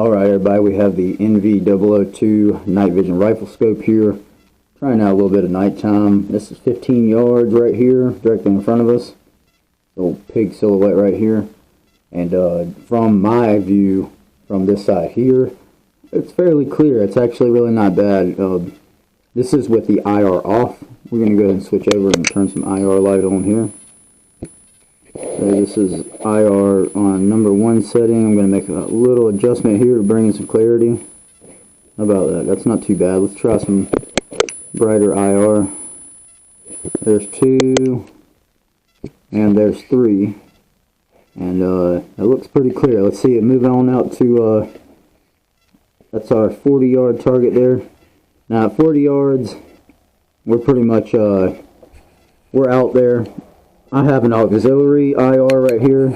Alright everybody, we have the NV-002 night vision rifle scope here. Trying out a little bit of nighttime. This is 15 yards right here, directly in front of us. Little pig silhouette right here. And from my view, from this side here, it's fairly clear. It's actually really not bad. This is with the IR off. We're going to go ahead and switch over and turn some IR light on here. So this is IR on number 1 setting. I'm going to make a little adjustment here to bring in some clarity. How about that? That's not too bad. Let's try some brighter IR. There's 2, and there's 3. And it looks pretty clear. Let's see it move on out to, that's our 40-yard target there. Now at 40 yards, we're pretty much, we're out there. I have an auxiliary IR right here.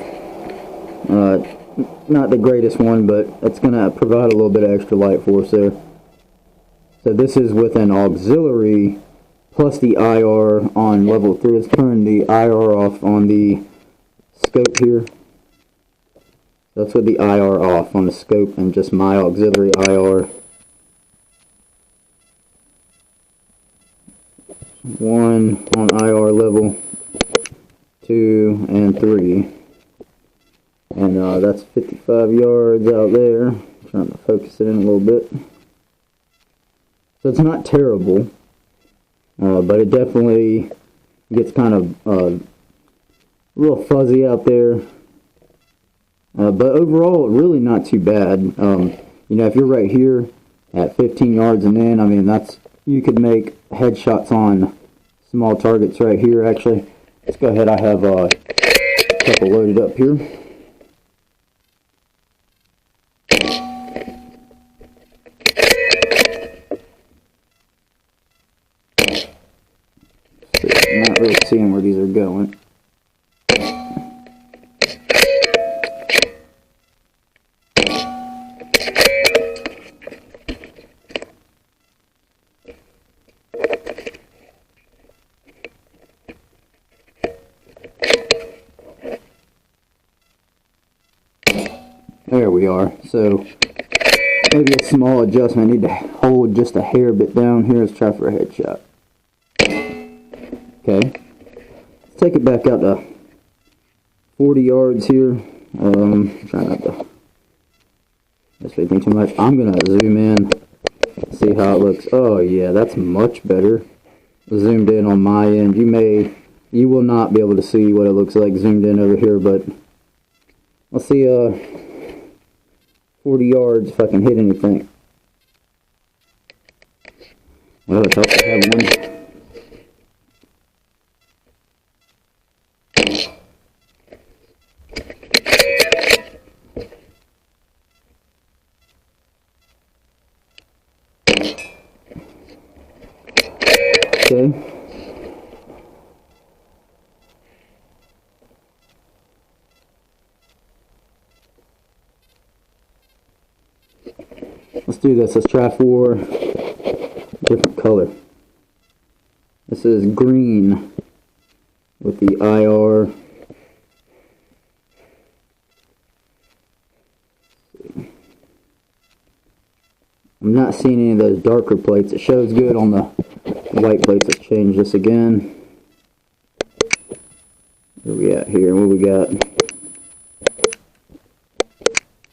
Not the greatest one, but it's going to provide a little bit of extra light for us there. So this is with an auxiliary plus the IR on level 3. Let's turn the IR off on the scope here. That's with the IR off on the scope and just my auxiliary IR. 1 on IR level, 2 and 3, and that's 55 yards out there. Trying to focus it in a little bit. So it's not terrible, but it definitely gets kind of a little fuzzy out there. But overall, really not too bad. You know, if you're right here at 15 yards and in, I mean, that's, you could make headshots on small targets right here. Actually, let's go ahead. I have a couple loaded up here. So I'm not really seeing where these are going. There we are. So maybe a small adjustment. I need to hold just a hair bit down here. Let's try for a headshot. Okay. Let's take it back out to 40 yards here. Try not to miss anything too much. I'm gonna zoom in, see how it looks. Oh yeah, that's much better. Zoomed in on my end. You will not be able to see what it looks like zoomed in over here, but let's see 40 yards if I can hit anything. Well, it helps to have one. Okay. Let's do this. Let's try for a different color. This is green with the IR. I'm not seeing any of those darker plates. It shows good on the white plates. Let's change this again. Where we at here? What we got?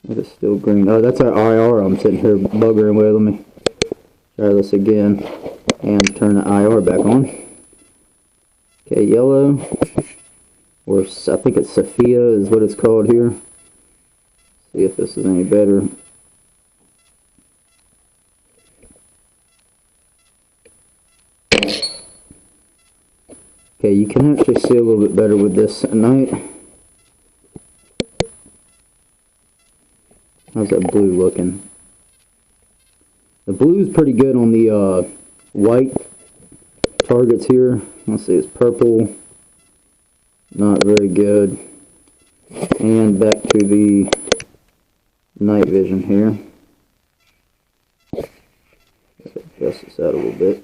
That is still green. Oh, that's our IR I'm sitting here buggering with. Let me try this again and turn the IR back on. Okay, yellow, or I think it's Sophia is what it's called here. See if this is any better. Okay, you can actually see a little bit better with this at night. How's that blue looking? The blue is pretty good on the white targets here. Let's see, it's purple. Not very good. And back to the night vision here. Adjust this out a little bit.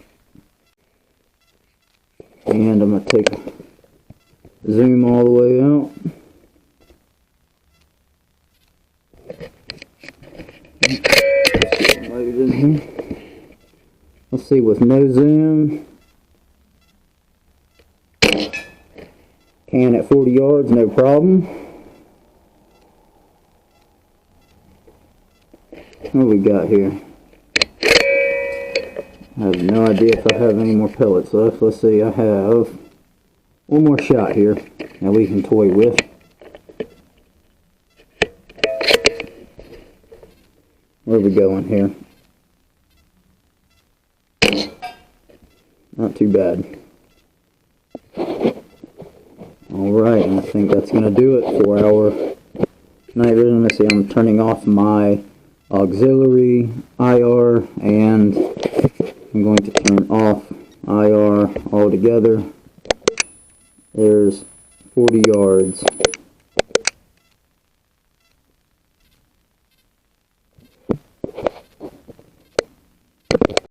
And I'm going to take a zoom all the way out. Loaded in here. Let's see, with no zoom. Can at 40 yards, no problem. What we got here? I have no idea if I have any more pellets left. Let's see, I have one more shot here that we can toy with. Where are we going here? Not too bad. Alright, and I think that's going to do it for our night vision. Let's see, I'm turning off my auxiliary IR, and I'm going to turn off IR altogether. There's 40 yards.